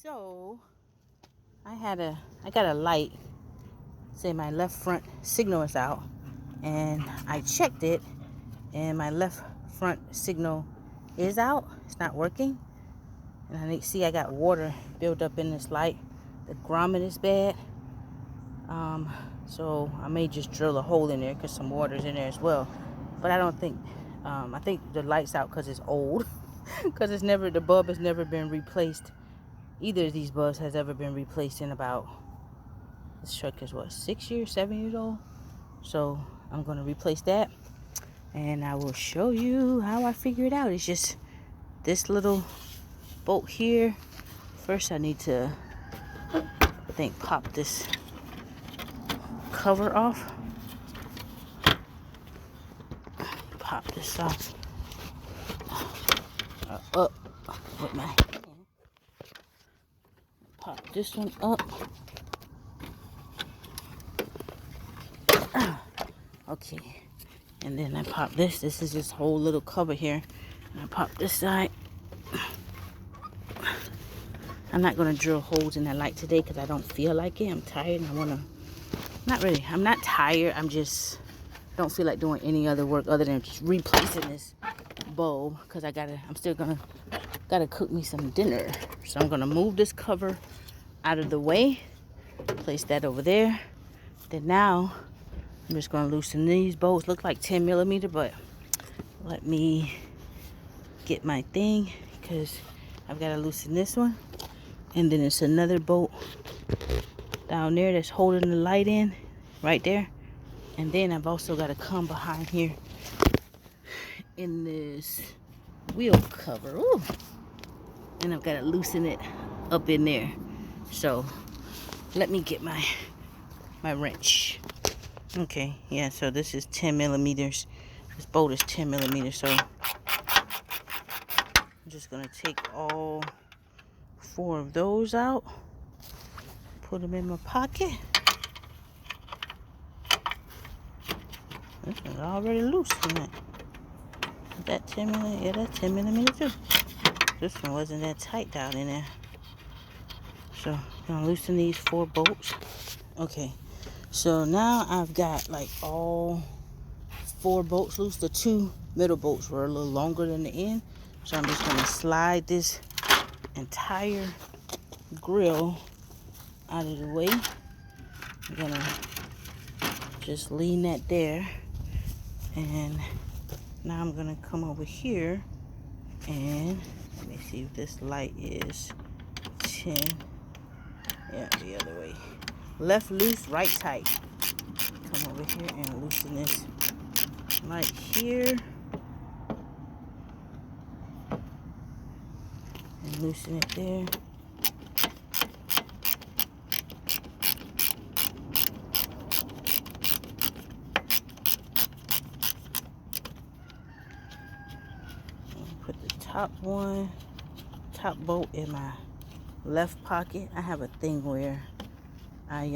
So I got a light, say my left front signal is out, and I checked it, and my left front signal is out. It's not working, and I see I got water built up in this light. The grommet is bad, so I may just drill a hole in there because some water's in there as well. But I don't think, I think the light's out because it's old, because the bulb has never been replaced. Either of these bulbs has ever been replaced in about, this truck is what, 6 years, 7 years old? So I'm going to replace that, and I will show you how I figure it out. It's just this little bolt here. First I need to, I think, pop this cover off. Pop this off. Up with my hand. Pop this one up. Okay, and then I pop this. This is this whole little cover here. And I pop this side. I'm not going to drill holes in that light today because I don't feel like it. I'm tired and I want to, not really, I'm not tired. I'm just, don't feel like doing any other work other than just replacing this bulb because I'm still gotta cook me some dinner. So I'm gonna move this cover out of the way, place that over there. Then now I'm just gonna loosen these bolts. Look like 10 millimeter, but let me get my thing because I've got to loosen this one. And then it's another bolt down there that's holding the light in right there. And then I've also got to come behind here in this wheel cover. Ooh. And I've got to loosen it up in there. So let me get my wrench. Okay, yeah, so this is 10 millimeters. This bolt is 10 millimeters, so I'm just gonna take all 4 of those out, put them in my pocket. This one's already loose, isn't it? Is that 10 millimeter? Yeah, that's 10 millimeter too. This one wasn't that tight down in there. So I'm gonna loosen these 4 bolts. Okay, so now I've got like all 4 bolts loose. The 2 middle bolts were a little longer than the end. So I'm just gonna slide this entire grill out of the way. I'm gonna just lean that there. And now I'm gonna come over here and let me see if this light is 10. Yeah, the other way. Left loose, right tight. Come over here and loosen this light here. And loosen it there. Put the top bolt in my left pocket. I have a thing where I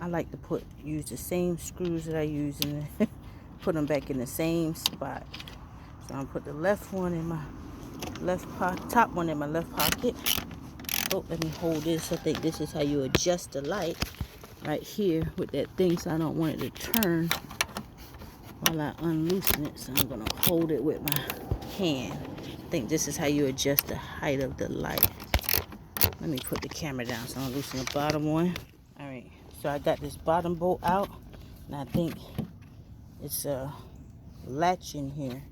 like to use the same screws that I use and put them back in the same spot. So I'm gonna put the left one in my left pocket, top one in my left pocket. Oh, let me hold this. I think this is how you adjust the light right here with that thing, so I don't want it to turn while I unloosen it. So I'm gonna hold it with my hand. I think this is how you adjust the height of the light. Let me put the camera down so I'm loosen the bottom one. All right, so I got this bottom bolt out, and I think it's a latch in here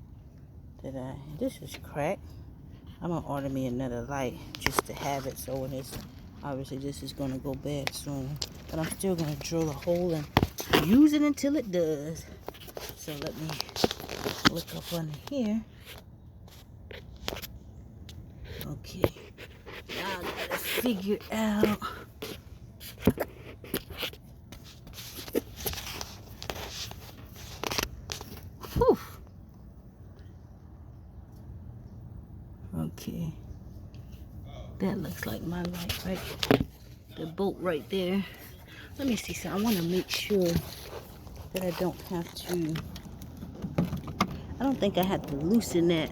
that this is cracked. I'm gonna order me another light just to have it, so when it's, obviously this is gonna go bad soon, but I'm still gonna drill a hole and use it until it does. So let me look up under here. Okay, now I gotta figure out whew. Okay, that looks like my light, right? The bolt right there. Let me see. So I want to make sure that I don't think I have to loosen that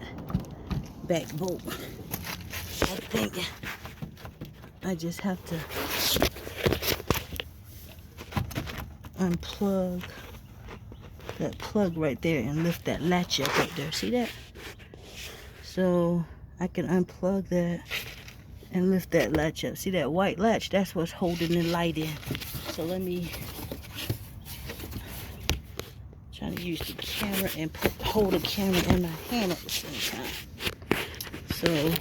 back bolt. I think I just have to unplug that plug right there and lift that latch up there. See that? So I can unplug that and lift that latch up. See that white latch? That's what's holding the light in. So let me trying to use the camera and hold the camera in my hand at the same time. So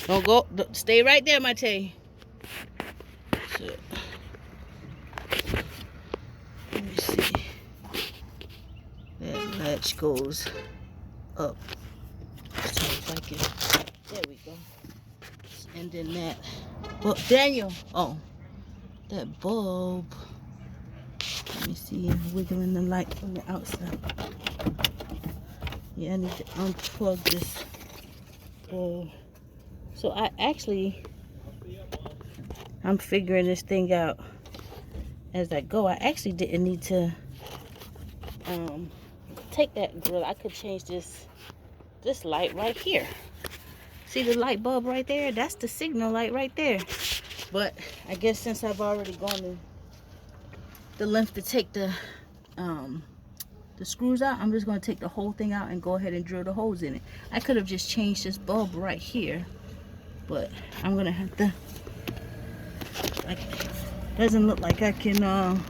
don't go, stay right there, Mate. So let me see. That latch goes up. So if I can, there we go. And then that, well, Daniel, oh, that bulb. Let me see, wiggling the light from the outside. Yeah, I need to unplug this bulb. So I'm figuring this thing out as I go. I actually didn't need to take that grill. I could change this light right here. See the light bulb right there? That's the signal light right there. But I guess since I've already gone the length to take the screws out, I'm just going to take the whole thing out and go ahead and drill the holes in it. I could have just changed this bulb right here, but I'm going to have to, doesn't look like I can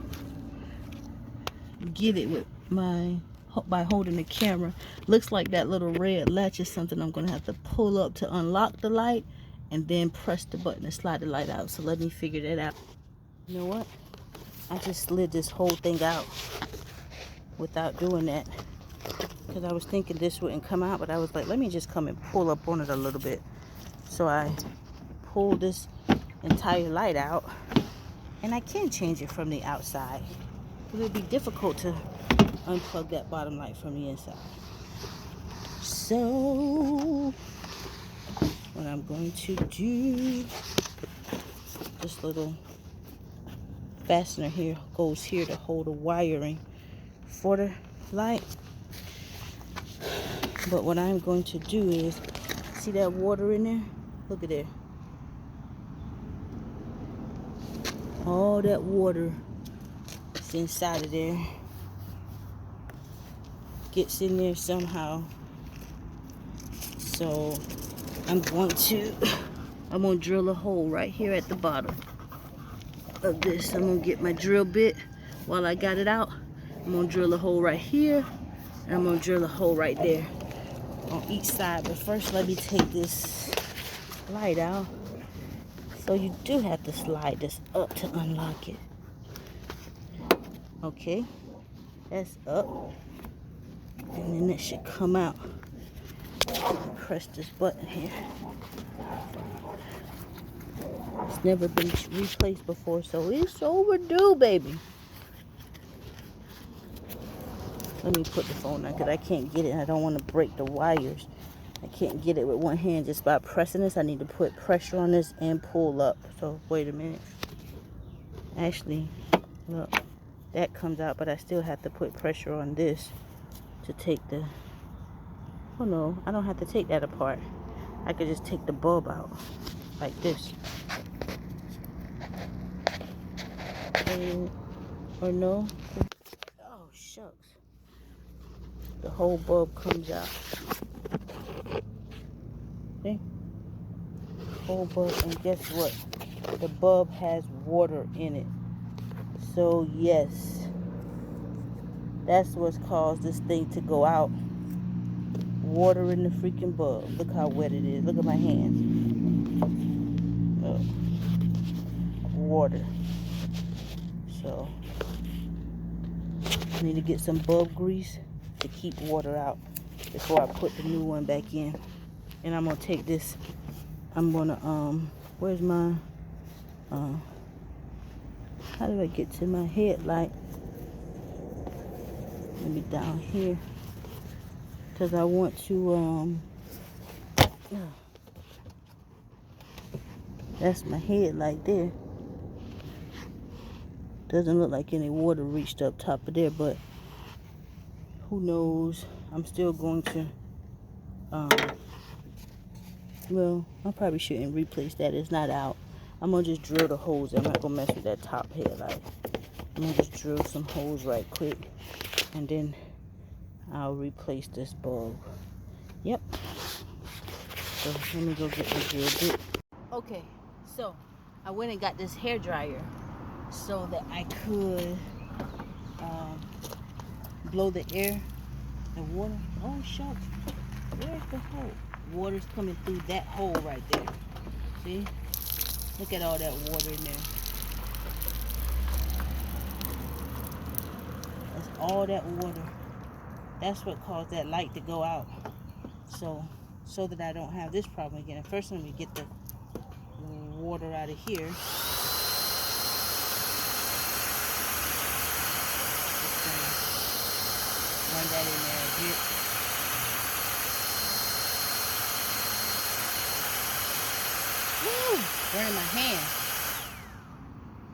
get it with by holding the camera. Looks like that little red latch is something I'm going to have to pull up to unlock the light and then press the button to slide the light out. So let me figure that out. You know what? I just slid this whole thing out without doing that because I was thinking this wouldn't come out, but I was like, let me just come and pull up on it a little bit. So I pulled this entire light out, and I can change it from the outside. It would be difficult to unplug that bottom light from the inside. So what I'm going to do, this little fastener here goes here to hold the wiring for the light. But what I'm going to do is, see that water in there? Look at there. All that water that's inside of there gets in there somehow. So I'm going to drill a hole right here at the bottom of this. I'm going to get my drill bit while I got it out. I'm going to drill a hole right here, and I'm going to drill a hole right there on each side. But first, let me take this light out. So you do have to slide this up to unlock it. Okay, that's up. And then it should come out. Press this button here. It's never been replaced before, so it's overdue, baby. Let me put the phone on because I can't get it. I don't want to break the wires. I can't get it with one hand just by pressing this. I need to put pressure on this and pull up. So wait a minute. Actually, look, that comes out, but I still have to put pressure on this to take the, oh no, I don't have to take that apart. I could just take the bulb out like this. Or no. Oh shucks. The whole bulb comes out. See? Whole bulb, and guess what? The bulb has water in it. So yes, that's what's caused this thing to go out. Water in the freaking bulb. Look how wet it is. Look at my hands. Oh. Water. So I need to get some bulb grease to keep water out before I put the new one back in. And I'm gonna take this. I'm gonna where's my how do I get to my headlight? Maybe down here, because I want to that's my headlight there. Doesn't look like any water reached up top of there, but who knows. I'm still going to Well, I probably shouldn't replace that. It's not out. I'm gonna just drill the holes. I'm not gonna mess with that top headlight. I'm gonna just drill some holes right quick, and then I'll replace this bulb. Yep. So let me go get the drill bit. Okay, so I went and got this hair dryer so that I could blow the air, the water. Oh shucks, where's the hole? Water's coming through that hole right there. See? Look at all that water in there. That's all that water. That's what caused that light to go out. So that I don't have this problem again. First, let me get the water out of here. Run that in there a bit. Woo! Burning my hand.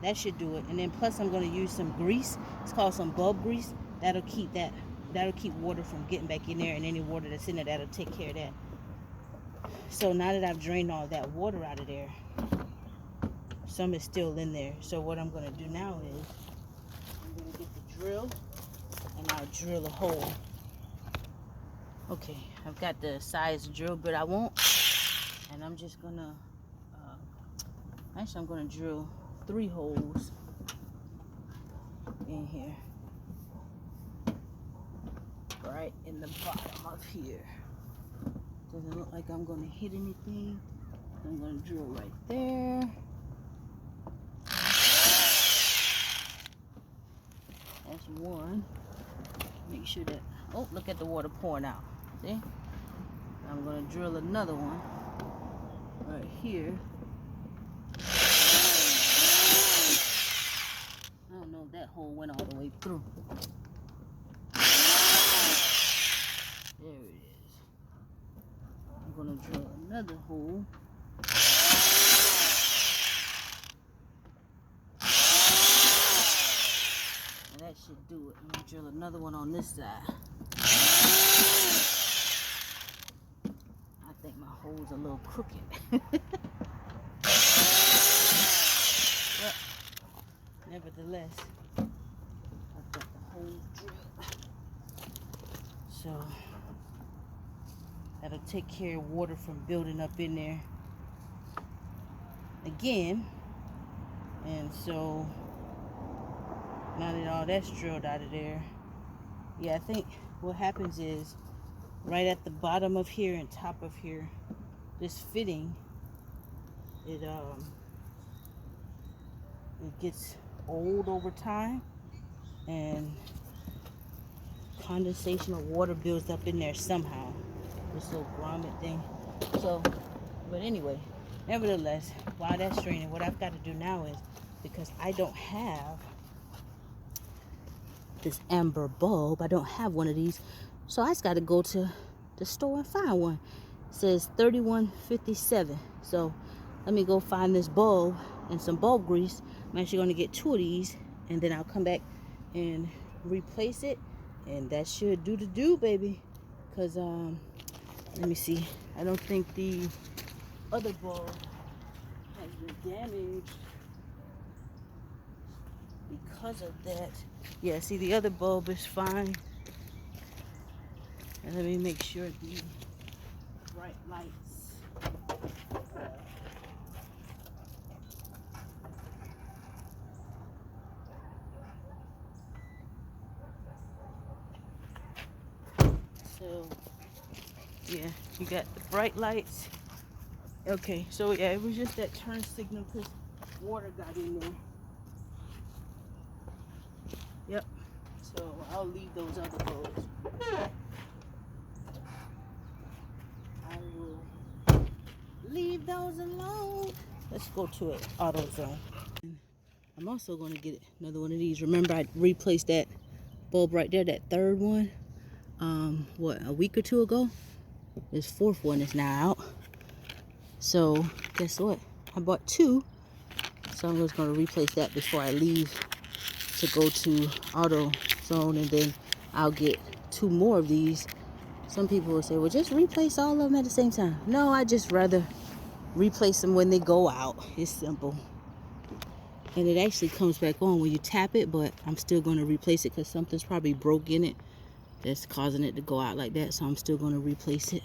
That should do it. And then plus I'm going to use some grease. It's called some bulb grease. That'll keep water from getting back in there, and any water that's in there, that'll take care of that. So now that I've drained all that water out of there, some is still in there. So what I'm going to do now is I'm going to get the drill and I'll drill a hole. Okay, I've got the size drill bit I want, and I'm just going to actually I'm going to drill 3 holes in here, right in the bottom of here. Doesn't look like I'm going to hit anything. I'm going to drill right there. That's one. Make sure that, oh, look at the water pouring out. See? I'm going to drill another one right here. I don't know if that hole went all the way through. There it is. I'm going to drill another hole. And that should do it. I'm going to drill another one on this side. I think my hole's a little crooked. But nevertheless, I've got the hole drilled. So that'll take care of water from building up in there again. And so now that all that's drilled out of there, yeah, I think what happens is right at the bottom of here and top of here, this fitting, it gets old over time, and condensation of water builds up in there somehow, this little grommet thing. So, but anyway, nevertheless, while that's draining, what I've got to do now is, because I don't have this amber bulb, I don't have one of these, so I just got to go to the store and find one. It says $31.57. So let me go find this bulb and some bulb grease. I'm actually going to get 2 of these, and then I'll come back and replace it, and that should do the do, baby. Because let me see, I don't think the other bulb has been damaged because of that. Yeah, see, the other bulb is fine. And let me make sure the bright lights so yeah, you got the bright lights. Okay, so yeah, it was just that turn signal because water got in there. Yep, so I'll leave those other bulbs. I will leave those alone. Let's go to an auto zone. I'm also going to get another one of these. Remember, I replaced that bulb right there, that third one, what, a week or 2 ago? This 4th one is now out. So guess what? I bought 2. So I'm just going to replace that before I leave to go to auto zone, and then I'll get 2 more of these Some people will say, well, just replace all of them at the same time. No, I just rather replace them when they go out. It's simple. And it actually comes back on when you tap it, but I'm still going to replace it because something's probably broke in it that's causing it to go out like that. So I'm still going to replace it.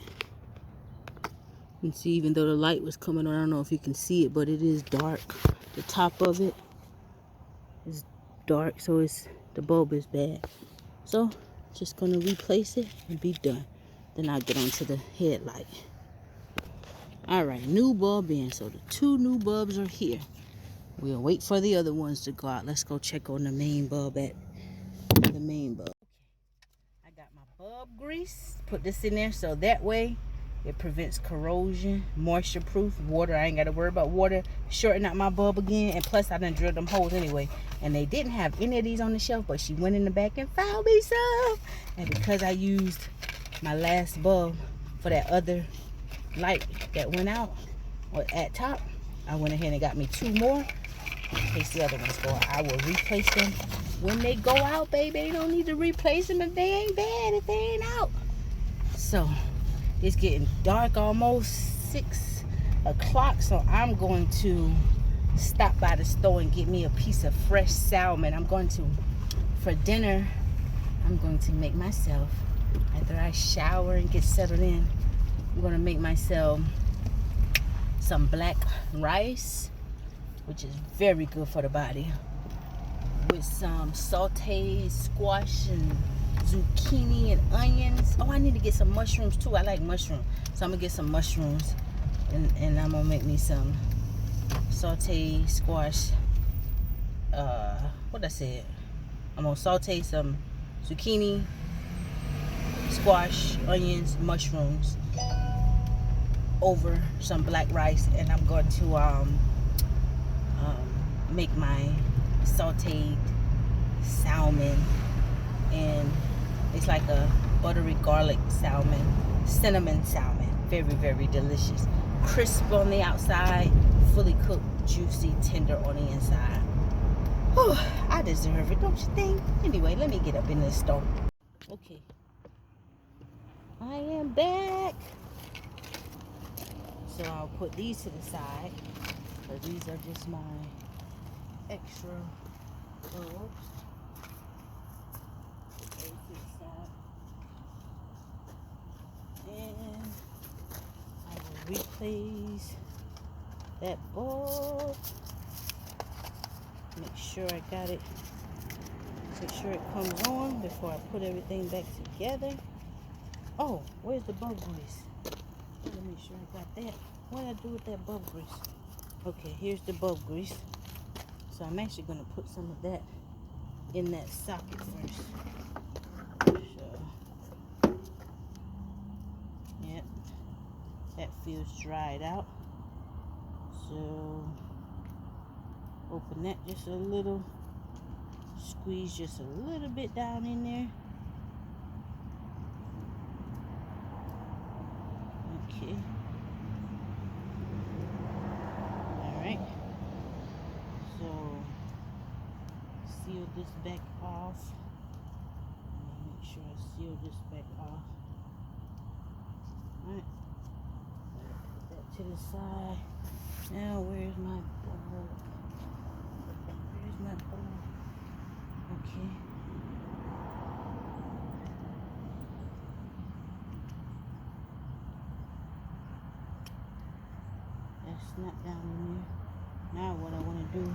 You can see, even though the light was coming on, I don't know if you can see it, but it is dark. The top of it is dark, so the bulb is bad. So just going to replace it and be done. Then I'll get onto the headlight. Alright, new bulb in. So the 2 new bulbs are here. We'll wait for the other ones to go out. Let's go check on the main bulb at the main bulb. I got my bulb grease. Put this in there so that way it prevents corrosion, moisture proof, water. I ain't got to worry about water shorting out my bulb again. And plus I done drilled them holes anyway. And they didn't have any of these on the shelf, but she went in the back and found me some. And because I used my last bulb for that other light that went out at top, I went ahead and got me 2 more in case the other ones go out. I will replace them when they go out, baby. You don't need to replace them if they ain't bad, if they ain't out. So it's getting dark, almost 6 o'clock, so I'm going to stop by the store and get me a piece of fresh salmon. For dinner, I'm going to make myself, after I shower and get settled in, I'm going to make myself some black rice, which is very good for the body, with some sauteed squash and zucchini and onions. Oh, I need to get some mushrooms too. I like mushrooms, so I'm gonna get some mushrooms, and I'm gonna make me some sauteed squash. What I said? I'm gonna saute some zucchini, squash, onions, mushrooms over some black rice, and I'm going to make my sauteed salmon, and it's like a buttery garlic salmon, cinnamon salmon. Very, very delicious. Crisp on the outside, fully cooked, juicy, tender on the inside. Whew, I deserve it, don't you think? Anyway, let me get up in this store. Okay, I am back. So I'll put these to the side, but these are just my extra bulbs. And I will replace that bulb. Make sure I got it. Make sure it comes on before I put everything back together. Oh, where's the bulb grease? Let me make sure I got that. What did I do with that bulb grease? Okay, here's the bulb grease. So I'm actually going to put some of that in that socket first. So, yep, that feels dried out. So open that just a little, squeeze just a little bit down in there. Okay. Alright. So seal this back off. Make sure I seal this back off. Alright. Put that to the side. Now where's my bulb? Where's my bulb? Okay. That's not down in there. Now what I want to do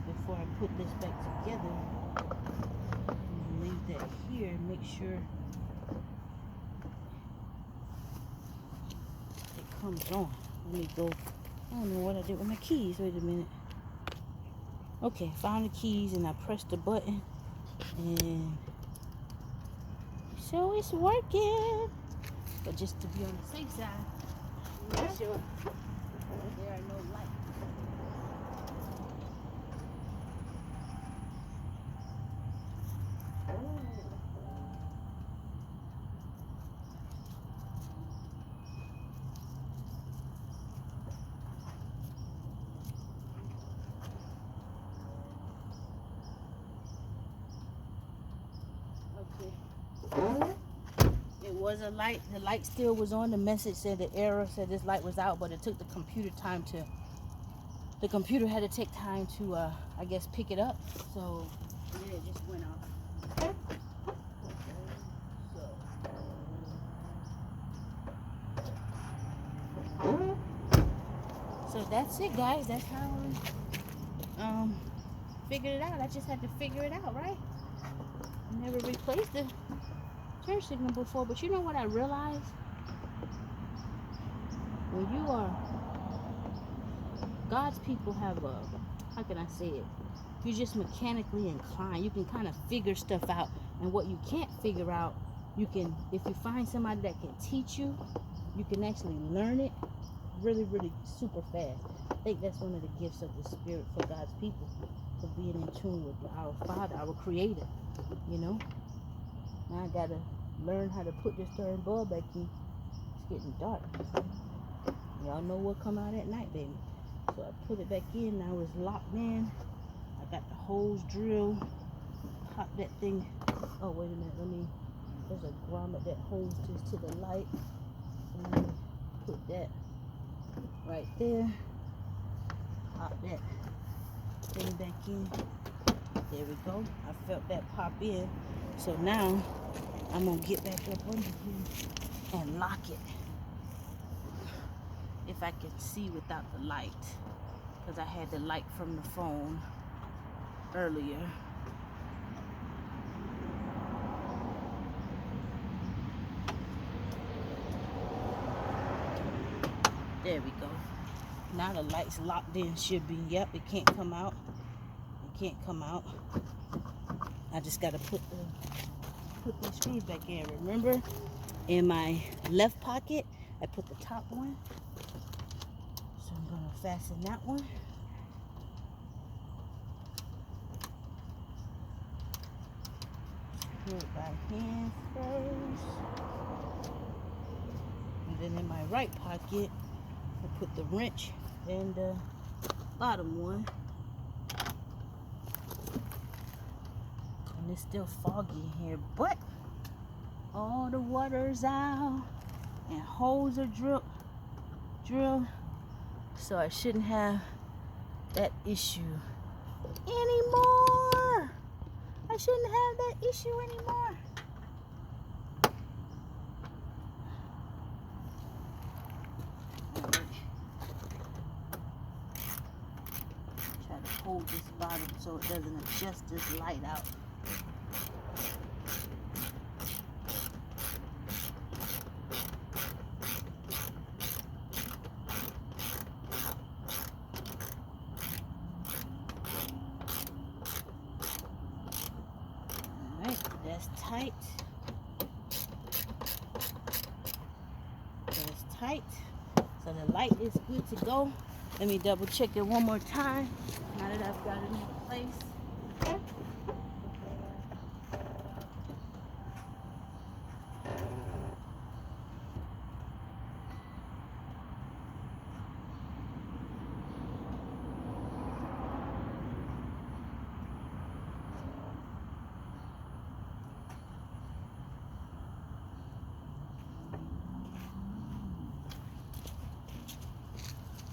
before I put this back together, I'm going to leave that here and make sure it comes on. Let me go. I don't know what I did with my keys. Wait a minute. Okay, found the keys and I pressed the button, and so it's working. But just to be on the safe side, make sure there are no lights. was a light. The light still was on. The message said the error said this light was out, but it took the computer time to. The computer had to take time to, I guess, pick it up. So and then it just went off. So that's it, guys. That's how I figured it out. I just had to figure it out, right? I never replaced the turn signal before, but you know what I realized? When you are God's people have a, how can I say it? You're just mechanically inclined. You can kind of figure stuff out, and what you can't figure out, you can, if you find somebody that can teach you, you can actually learn it really, really super fast. I think that's one of the gifts of the Spirit for God's people, for being in tune with our Father, our Creator, you know? Now I gotta learn how to put this darn bulb back in. It's getting dark. Y'all know what come out at night, baby. So I put it back in. Now it's locked in. I got the hose drill. Pop that thing. Oh, wait a minute. There's a grommet that holds this to the light. So let me put that right there. Pop that thing back in. There we go. I felt that pop in. So now I'm going to get back up under here and lock it. If I can see without the light. Because I had the light from the phone earlier. There we go. Now the light's locked in. Should be. Yep, it can't come out. It can't come out. I just got to put these screws back in. Remember, in my left pocket, I put the top one. So I'm going to fasten that one. Do it by hand first. And then in my right pocket, I put the wrench and the bottom one. And it's still foggy in here, but all the water's out and holes are drilled. So I shouldn't have that issue anymore. I shouldn't have that issue anymore. Try to hold this bottom so it doesn't adjust this light out. That's tight. That's tight. So the light is good to go. Let me double check it one more time. Now that I've got it in place.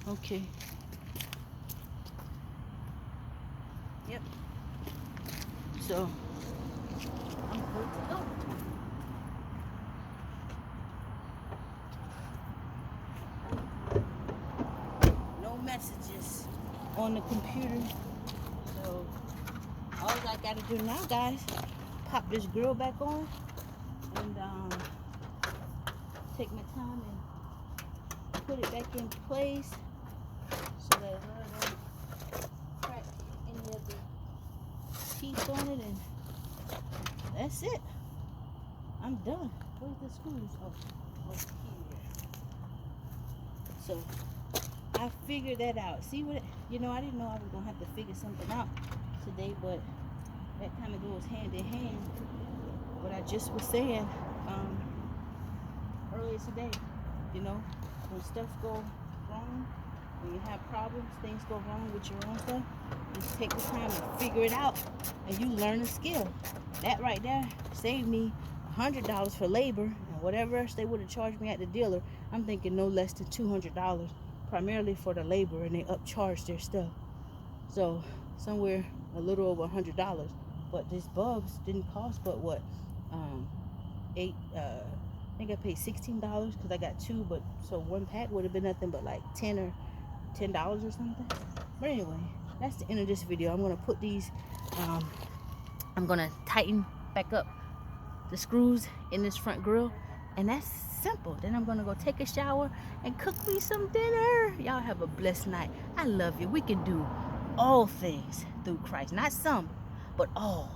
Okay. Yep. So I'm good to go. No messages on the computer. So all I gotta do now, guys, pop this grill back on and take my time and put it back in place. So that I don't crack any of the teeth on it, and that's it. I'm done. Where's the screws? Oh, over here. So I figured that out. See what, you know, I didn't know I was gonna have to figure something out today, but that kind of goes hand in hand. What I just was saying earlier today, you know, when stuff go wrong, when you have problems, things go wrong with your own stuff, just take the time to figure it out, and you learn a skill. That right there saved me $100 for labor. And whatever else they would have charged me at the dealer, I'm thinking no less than $200, primarily for the labor, and they upcharged their stuff. So somewhere a little over $100. But these bulbs didn't cost but what, I think I paid $16 because I got two, but so one pack would have been nothing but like $10 or something. But anyway, that's the end of this video. I'm gonna put these, I'm gonna tighten back up the screws in this front grill, and that's simple. Then I'm gonna go take a shower and cook me some dinner. Y'all have a blessed night. I love you. We can do all things through Christ, not some, but all.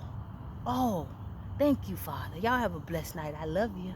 Thank you, Father. Y'all have a blessed night. I love you.